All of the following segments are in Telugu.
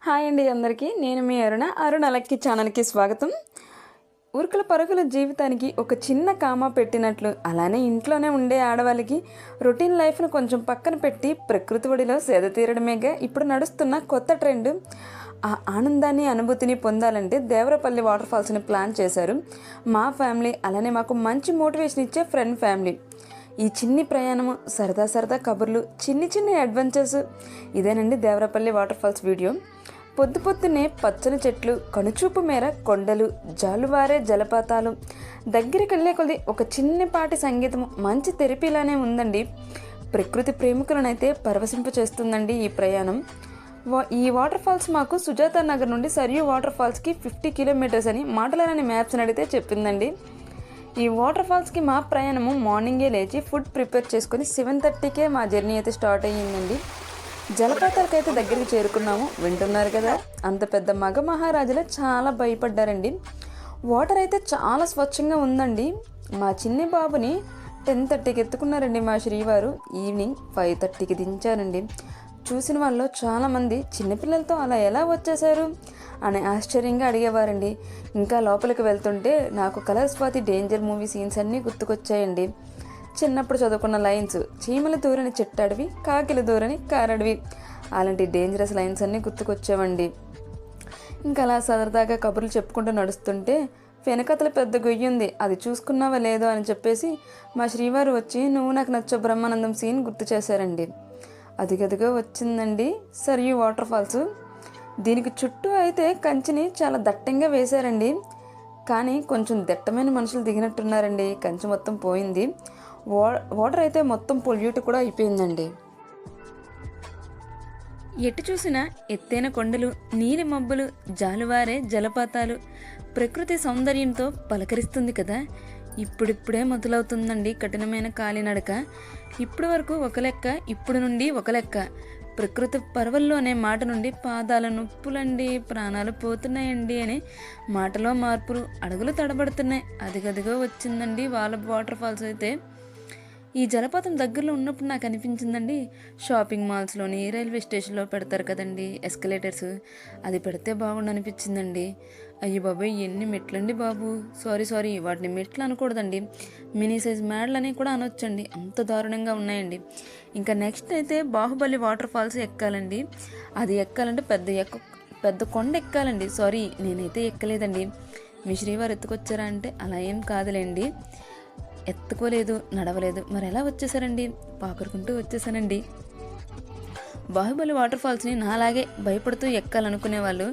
హాయ్ అండి అందరికీ. నేను మీ అరుణ లక్కీ ఛానల్కి స్వాగతం. ఉరుకుల పరుగుల జీవితానికి ఒక చిన్న కామా పెట్టినట్లు అలానే ఇంట్లోనే ఉండే ఆడవాళ్ళకి రొటీన్ లైఫ్ను కొంచెం పక్కన పెట్టి ప్రకృతి ఒడిలో సేద తీరడమేగా ఇప్పుడు నడుస్తున్న కొత్త ట్రెండ్. ఆ ఆనందాన్ని అనుభూతిని పొందాలంటే దేవరపల్లి వాటర్ ఫాల్స్ని ప్లాన్ చేశారు మా ఫ్యామిలీ, అలానే మాకు మంచి మోటివేషన్ ఇచ్చే ఫ్రెండ్ ఫ్యామిలీ. ఈ చిన్ని ప్రయాణము, సరదా సరదా కబుర్లు, చిన్ని అడ్వెంచర్స్, ఇదేనండి దేవరపల్లి వాటర్ ఫాల్స్ వీడియో. పొద్దున్నే పచ్చని చెట్లు, కనుచూపు మేర కొండలు, జాలువారే జలపాతాలు, దగ్గరికి వెళ్ళే కొద్ది ఒక చిన్నపాటి సంగీతము మంచి తెరపీలానే ఉందండి. ప్రకృతి ప్రేమికులనైతే పరవశింప చేస్తుందండి ఈ ప్రయాణం. ఈ వాటర్ ఫాల్స్ మాకు సుజాత నగర్ నుండి సరియు వాటర్ ఫాల్స్కి 50 కిలోమీటర్స్ అని మాటలని మ్యాప్స్ అడిగితే చెప్పిందండి. ఈ వాటర్ ఫాల్స్కి మా ప్రయాణము మార్నింగే లేచి ఫుడ్ ప్రిపేర్ చేసుకొని 7:30కే మా జర్నీ అయితే స్టార్ట్ అయ్యిందండి. జలపాతాలకైతే దగ్గరికి చేరుకున్నాము. వింటున్నారు కదా, అంత పెద్ద మగ మహారాజులే చాలా భయపడ్డారండి. వాటర్ అయితే చాలా స్వచ్ఛంగా ఉందండి. మా చిన్ని బాబుని 10:30కి ఎత్తుకున్నారండి మా శ్రీవారు. ఈవినింగ్ 5:30కి దించారండి. చూసిన వాళ్ళు చాలామంది చిన్నపిల్లలతో అలా ఎలా వచ్చేసారు అని ఆశ్చర్యంగా అడిగేవారండి. ఇంకా లోపలికి వెళ్తుంటే నాకు colour Swathi danger movie scenes అన్నీ గుర్తుకొచ్చాయండి. చిన్నప్పుడు చదువుకున్న లైన్స్, చీమల దూరని చెట్టడివి, కాకిల దూరని కారడివి, అలాంటి డేంజరస్ లైన్స్ అన్నీ గుర్తుకొచ్చావండి. ఇంకా అలా సరదాగా కబుర్లు చెప్పుకుంటూ నడుస్తుంటే వెనకతల పెద్ద గొయ్యి ఉంది, అది చూసుకున్నావా లేదో అని చెప్పేసి మా శ్రీవారు వచ్చి నువ్వు నాకు నచ్చో బ్రహ్మానందం సీన్ గుర్తు చేశారండి. అదిగదిగో వచ్చిందండి సరియు వాటర్ ఫాల్స్. దీనికి చుట్టూ అయితే కంచిని చాలా దట్టంగా వేశారండి. కానీ కొంచెం దట్టమైన మనుషులు దిగినట్టున్నారండి. కంచి మొత్తం పోయింది. వాటర్ అయితే మొత్తం పొల్యూట్ కూడా అయిపోయిందండి. ఎటు చూసినా ఎత్తైన కొండలు, నీలి మబ్బులు, జాలువారే జలపాతాలు, ప్రకృతి సౌందర్యంతో పలకరిస్తుంది కదా. ఇప్పుడిప్పుడే మొదలవుతుందండి కఠినమైన కాలినడక. ఇప్పటి వరకు ఒక లెక్క, ఇప్పుడు నుండి ఒక లెక్క. ప్రకృతి పర్వల్లో అనే మాట నుండి పాదాల నొప్పులండి, ప్రాణాలు పోతున్నాయండి అనే మాటలో మార్పులు, అడుగులు తడబడుతున్నాయి. అదిగదిగో వచ్చిందండి వాళ్ళ వాటర్ ఫాల్స్ అయితే. ఈ జలపాతం దగ్గరలో ఉన్నప్పుడు నాకు అనిపించిందండి, షాపింగ్ మాల్స్లోని, రైల్వే స్టేషన్లో పెడతారు కదండి ఎస్కలేటర్స్, అది పెడితే బాగుండు అనిపించిందండి. అయ్యి బాబాయ్ ఎన్ని మెట్లండి బాబు. సారీ వాటిని మెట్లు అనకూడదండి, మినీ సైజ్ మేడలని కూడా అనొచ్చండి, అంత దారుణంగా ఉన్నాయండి. ఇంకా నెక్స్ట్ అయితే బాహుబలి వాటర్ ఫాల్స్ ఎక్కాలండి. అది ఎక్కాలంటే పెద్ద కొండ ఎక్కాలండి. సారీ నేనైతే ఎక్కలేదండి. మీ శ్రీవారు ఎత్తుకొచ్చారా అంటే అలా ఏం కాదులేండి, ఎత్తుకోలేదు, నడవలేదు. మరి ఎలా వచ్చేసారండి? పాకురుకుంటూ వచ్చేసానండి. బాహుబలి వాటర్ ఫాల్స్ని నాలాగే భయపడుతూ ఎక్కాలనుకునే వాళ్ళు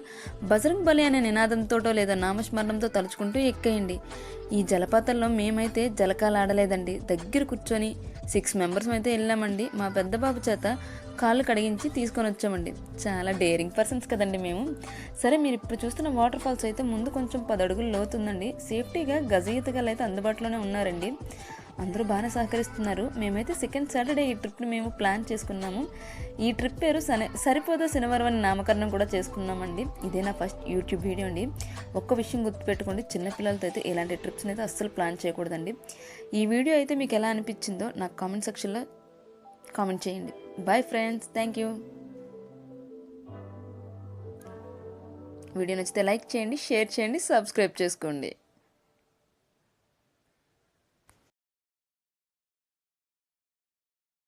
బజరంగ్ బలి అనే నినాదంతోటో లేదా నామస్మరణంతో తలుచుకుంటూ ఎక్కేయండి. ఈ జలపాతంలో మేమైతే జలకాలాడలేదండి, దగ్గర కూర్చొని 6 మెంబర్స్ అయితే వెళ్ళామండి. మా పెద్ద బాబు చేత కాళ్ళు కడిగించి తీసుకొని వచ్చామండి. చాలా డేరింగ్ పర్సన్స్ కదండి మేము. సరే, మీరు ఇప్పుడు చూస్తున్న వాటర్ ఫాల్స్ అయితే ముందు కొంచెం 10 అడుగులు లోతుందండి. సేఫ్టీగా గజ ఈతగాళ్ళు అయితే అందుబాటులోనే ఉన్నారండి. అందరూ బాగానే సహకరిస్తున్నారు. మేమైతే సెకండ్ సాటర్డే ఈ ట్రిప్ని మేము ప్లాన్ చేసుకున్నాము. ఈ ట్రిప్ పేరు సరిపోదా శనివారం అని నామకరణం కూడా చేసుకున్నామండి. ఇదే నా ఫస్ట్ యూట్యూబ్ వీడియో అండి. ఒక్క విషయం గుర్తుపెట్టుకోండి, చిన్నపిల్లలతో అయితే ఇలాంటి ట్రిప్స్ని అయితే అస్సలు ప్లాన్ చేయకూడదండి. ఈ వీడియో అయితే మీకు ఎలా అనిపించిందో నాకు కామెంట్ సెక్షన్లో కామెంట్ చేయండి. Bye friends, thank you. Video నచ్చితే లైక్ చేయండి, షేర్ చేయండి, సబ్స్క్రైబ్ చేసుకోండి.